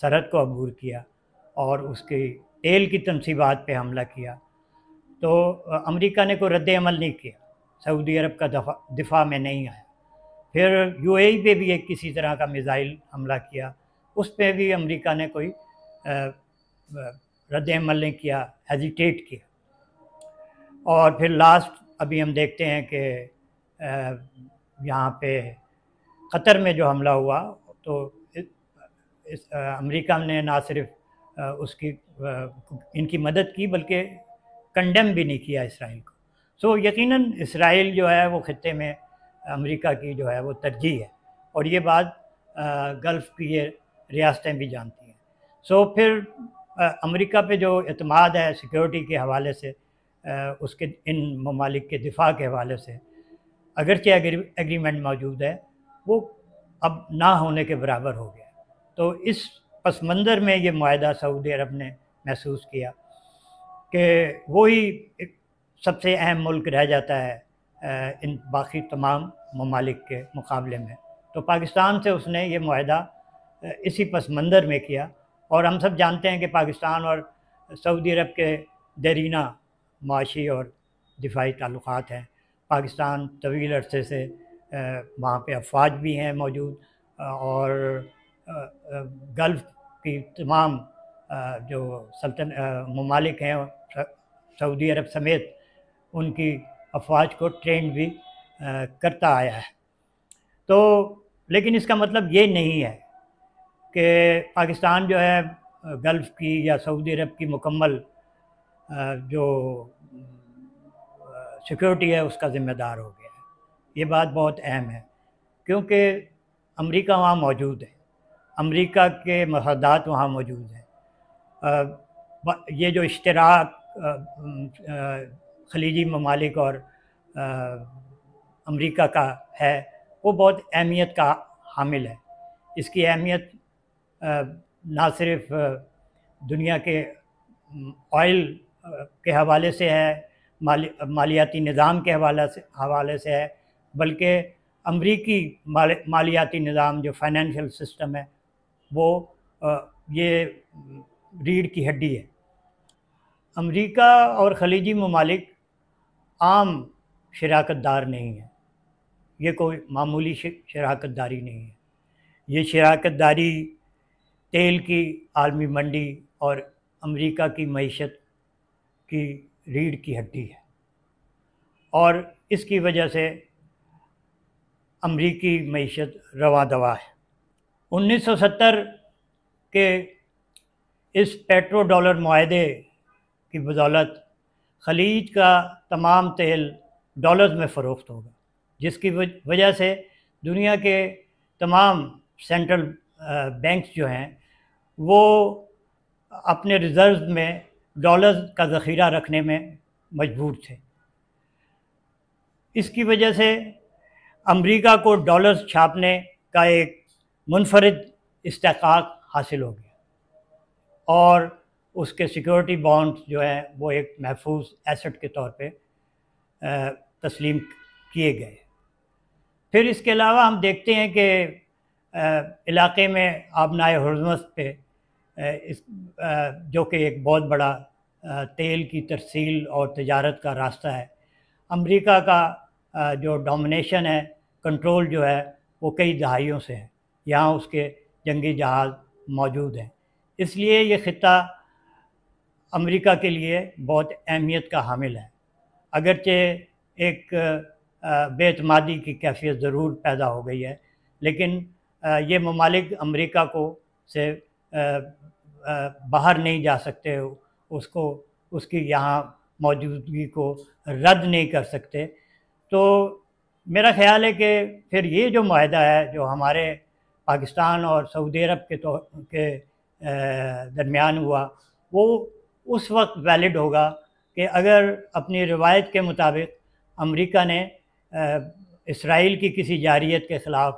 سرحد کو عبور کیا اور اس کی تیل کی تنصیبات پہ حملہ کیا، تو امریکہ نے کوئی رد عمل نہیں کیا، سعودی عرب کا دفاع میں نہیں آیا۔ پھر یو اے ای پہ بھی ایک کسی طرح کا میزائل حملہ کیا، اس پہ بھی امریکہ نے کوئی رد عمل نہیں کیا، ہیزیٹیٹ کیا۔ اور پھر لاسٹ ابھی ہم دیکھتے ہیں کہ یہاں پہ قطر میں جو حملہ ہوا تو امریکہ نے نہ صرف اس کی ان کی مدد کی بلکہ کنڈیم بھی نہیں کیا اسرائیل کو۔ سو یقیناً اسرائیل جو ہے وہ خطے میں امریکہ کی جو ہے وہ ترجیح ہے، اور یہ بات گلف کی یہ ریاستیں بھی جانتی ہیں۔ سو پھر امریکہ پہ جو اعتماد ہے سیکیورٹی کے حوالے سے، اس کے ان ممالک کے دفاع کے حوالے سے، اگرچہ ایگریمنٹ موجود ہے، وہ اب نہ ہونے کے برابر ہو گیا۔ تو اس پس منظر میں یہ معاہدہ سعودی عرب نے محسوس کیا کہ وہی سب سے اہم ملک رہ جاتا ہے ان باقی تمام ممالک کے مقابلے میں، تو پاکستان سے اس نے یہ معاہدہ اسی پس منظر میں کیا۔ اور ہم سب جانتے ہیں کہ پاکستان اور سعودی عرب کے دیرینہ معاشی اور دفاعی تعلقات ہیں۔ پاکستان طویل عرصے سے وہاں پہ افواج بھی ہیں موجود، اور گلف کی تمام جو ممالک ہیں سعودی عرب سمیت ان کی افواج کو ٹرینڈ بھی کرتا آیا ہے۔ تو لیکن اس کا مطلب یہ نہیں ہے کہ پاکستان جو ہے گلف کی یا سعودی عرب کی مکمل جو سیکیورٹی ہے اس کا ذمہ دار ہو گیا ہے۔ یہ بات بہت اہم ہے، کیونکہ امریکہ وہاں موجود ہے، امریکہ کے مفادات وہاں موجود ہیں۔ یہ جو اشتراک خلیجی ممالک اور امریکہ کا ہے وہ بہت اہمیت کا حامل ہے۔ اس کی اہمیت نہ صرف دنیا کے آئل کے حوالے سے ہے، مالیاتی نظام کے حوالے سے ہے، بلکہ امریکی مالیاتی نظام جو فائنینشیل سسٹم ہے وہ یہ ریڑھ کی ہڈی ہے۔ امریکہ اور خلیجی ممالک عام شراکت دار نہیں ہیں، یہ کوئی معمولی شراکت داری نہیں ہے۔ یہ شراکت داری تیل کی عالمی منڈی اور امریکہ کی معیشت کی ریڑھ کی ہڈی ہے، اور اس کی وجہ سے امریکی معیشت رواں دوا ہے۔ 1970 کے اس پیٹرو ڈالر معاہدے کی بدولت خلیج کا تمام تیل ڈالرز میں فروخت ہوگا، جس کی وجہ سے دنیا کے تمام سینٹرل بینکس جو ہیں وہ اپنے ریزروز میں ڈالرز کا ذخیرہ رکھنے میں مجبور تھے۔ اس کی وجہ سے امریکہ کو ڈالرز چھاپنے کا ایک منفرد استحقاق حاصل ہو گیا، اور اس کے سیکیورٹی بانڈز جو ہیں وہ ایک محفوظ ایسٹ کے طور پہ تسلیم کیے گئے۔ پھر اس کے علاوہ ہم دیکھتے ہیں کہ علاقے میں آبنائے ہرمز پہ جو کہ ایک بہت بڑا تیل کی ترسیل اور تجارت کا راستہ ہے، امریکہ کا جو ڈومینیشن ہے، کنٹرول جو ہے وہ کئی دہائیوں سے ہے، یہاں اس کے جنگی جہاز موجود ہیں۔ اس لیے یہ خطہ امریکہ کے لیے بہت اہمیت کا حامل ہے، اگرچہ ایک بے اعتمادی کی کیفیت ضرور پیدا ہو گئی ہے، لیکن یہ ممالک امریکہ کو سے باہر نہیں جا سکتے، اس کی یہاں موجودگی کو رد نہیں کر سکتے۔ تو میرا خیال ہے کہ پھر یہ جو معاہدہ ہے جو ہمارے پاکستان اور سعودی عرب کے درمیان ہوا، وہ اس وقت ویلڈ ہوگا کہ اگر اپنی روایت کے مطابق امریکہ نے اسرائیل کی کسی جارحیت کے خلاف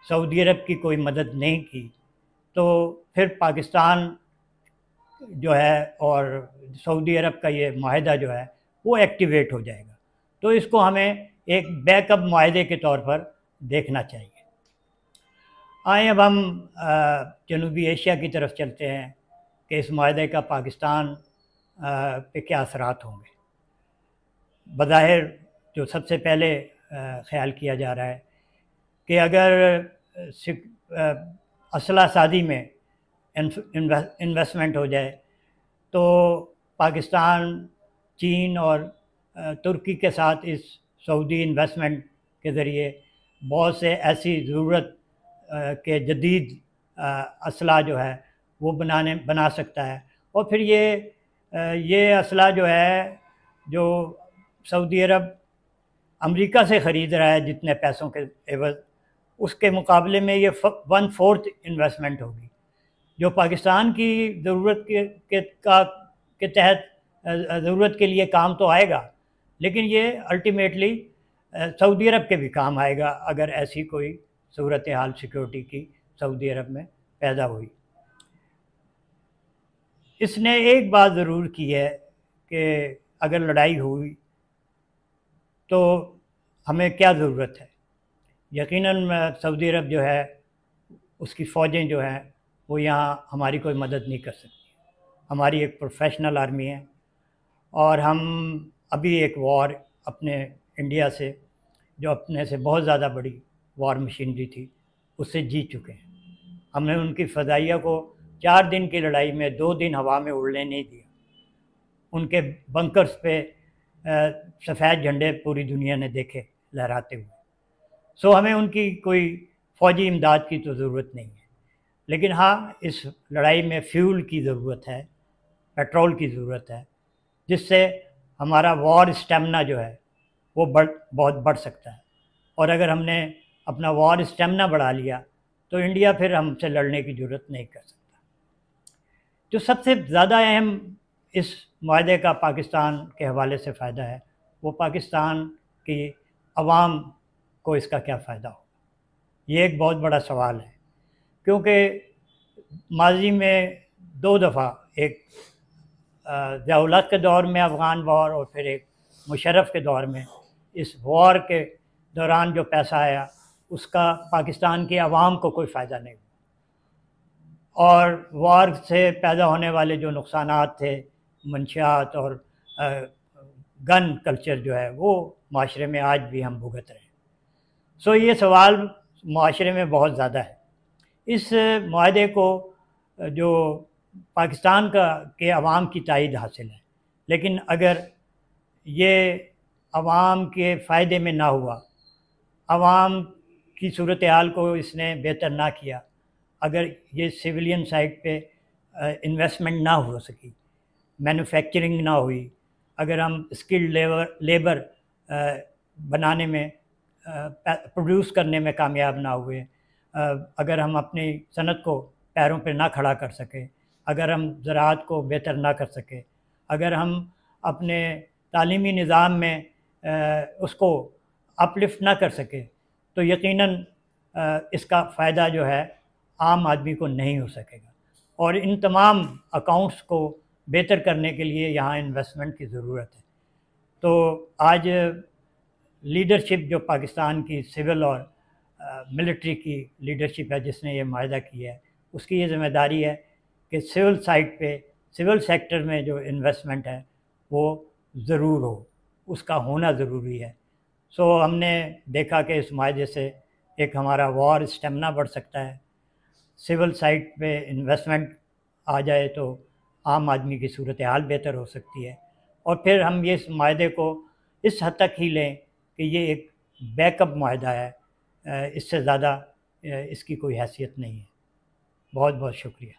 سعودی عرب کی کوئی مدد نہیں کی، تو پھر پاکستان جو ہے اور سعودی عرب کا یہ معاہدہ جو ہے وہ ایکٹیویٹ ہو جائے گا۔ تو اس کو ہمیں ایک بیک اپ معاہدے کے طور پر دیکھنا چاہیے۔ آئیں اب ہم جنوبی ایشیا کی طرف چلتے ہیں کہ اس معاہدے کا پاکستان پہ کیا اثرات ہوں گے۔ بظاہر جو سب سے پہلے خیال کیا جا رہا ہے کہ اگر اسلحہ سازی میں انویسٹمنٹ ہو جائے تو پاکستان چین اور ترکی کے ساتھ اس سعودی انویسٹمنٹ کے ذریعے بہت سے ایسی ضرورت کے جدید اسلحہ جو ہے وہ بنا سکتا ہے، اور پھر یہ اسلحہ جو ہے جو سعودی عرب امریکہ سے خرید رہا ہے جتنے پیسوں کے عوض، اس کے مقابلے میں یہ 1/4 انویسٹمنٹ ہوگی جو پاکستان کی ضرورت کے تحت ضرورت کے لیے کام تو آئے گا، لیکن یہ الٹیمیٹلی سعودی عرب کے بھی کام آئے گا اگر ایسی کوئی صورتحال سیکورٹی کی سعودی عرب میں پیدا ہوئی۔ اس نے ایک بات ضرور کی ہے کہ اگر لڑائی ہوئی تو ہمیں کیا ضرورت ہے۔ یقیناً سعودی عرب جو ہے اس کی فوجیں جو ہیں وہ یہاں ہماری کوئی مدد نہیں کر سکتی۔ ہماری ایک پروفیشنل آرمی ہے اور ہم ابھی ایک وار اپنے انڈیا سے جو اپنے سے بہت زیادہ بڑی وار مشینری تھی اس سے جیت چکے ہیں۔ ہم نے ان کی فضائیہ کو 4 دن کی لڑائی میں 2 دن ہوا میں اڑنے نہیں دیا۔ ان کے بنکرز پہ سفید جھنڈے پوری دنیا نے دیکھے لہراتے ہوئے۔ سو ہمیں ان کی کوئی فوجی امداد کی تو ضرورت نہیں ہے، لیکن ہاں اس لڑائی میں فیول کی ضرورت ہے، پیٹرول کی ضرورت ہے، جس سے ہمارا وار اسٹیمنا جو ہے وہ بہت بڑھ سکتا ہے، اور اگر ہم نے اپنا وار اسٹیمنا بڑھا لیا تو انڈیا پھر ہم سے لڑنے کی ضرورت نہیں کر سکتا۔ جو سب سے زیادہ اہم اس معاہدے کا پاکستان کے حوالے سے فائدہ ہے وہ پاکستان کی عوام کو اس کا کیا فائدہ ہوگا۔ یہ ایک بہت بڑا سوال ہے، کیونکہ ماضی میں 2 دفعہ، ایک ضیاء الحق کے دور میں افغان وار اور پھر ایک مشرف کے دور میں، اس وار کے دوران جو پیسہ آیا اس کا پاکستان کی عوام کو کوئی فائدہ نہیں ہوا، اور وار سے پیدا ہونے والے جو نقصانات تھے، منشیات اور گن کلچر جو ہے وہ معاشرے میں آج بھی ہم بھگت رہے ہیں۔ سو یہ سوال معاشرے میں بہت زیادہ ہے۔ اس معاہدے کو جو پاکستان کے عوام کی تائید حاصل ہے، لیکن اگر یہ عوام کے فائدے میں نہ ہوا، عوام کی صورتحال کو اس نے بہتر نہ کیا، اگر یہ سویلین سائٹ پہ انویسٹمنٹ نہ ہو سکی، مینوفیکچرنگ نہ ہوئی، اگر ہم اسکلڈ لیبر بنانے میں پروڈیوس کرنے میں کامیاب نہ ہوئے، اگر ہم اپنی صنعت کو پیروں پہ نہ کھڑا کر سکے، اگر ہم زراعت کو بہتر نہ کر سکے، اگر ہم اپنے تعلیمی نظام میں اس کو اپلفٹ نہ کر سکے، تو یقیناً اس کا فائدہ جو ہے عام آدمی کو نہیں ہو سکے گا، اور ان تمام اکاؤنٹس کو بہتر کرنے کے لیے یہاں انویسٹمنٹ کی ضرورت ہے۔ تو آج لیڈرشپ جو پاکستان کی سول اور ملٹری کی لیڈرشپ ہے جس نے یہ معاہدہ کیا ہے، اس کی یہ ذمہ داری ہے کہ سول سائٹ پہ، سول سیکٹر میں جو انویسٹمنٹ ہے وہ ضرور ہو، اس کا ہونا ضروری ہے۔ سو ہم نے دیکھا کہ اس معاہدے سے ایک ہمارا وار اسٹیمنا بڑھ سکتا ہے، سول سائٹ پہ انویسٹمنٹ آ جائے تو عام آدمی کی صورتحال بہتر ہو سکتی ہے، اور پھر ہم یہ اس معاہدے کو اس حد تک ہی لیں کہ یہ ایک بیک اپ معاہدہ ہے، اس سے زیادہ اس کی کوئی حیثیت نہیں ہے۔ بہت بہت شکریہ۔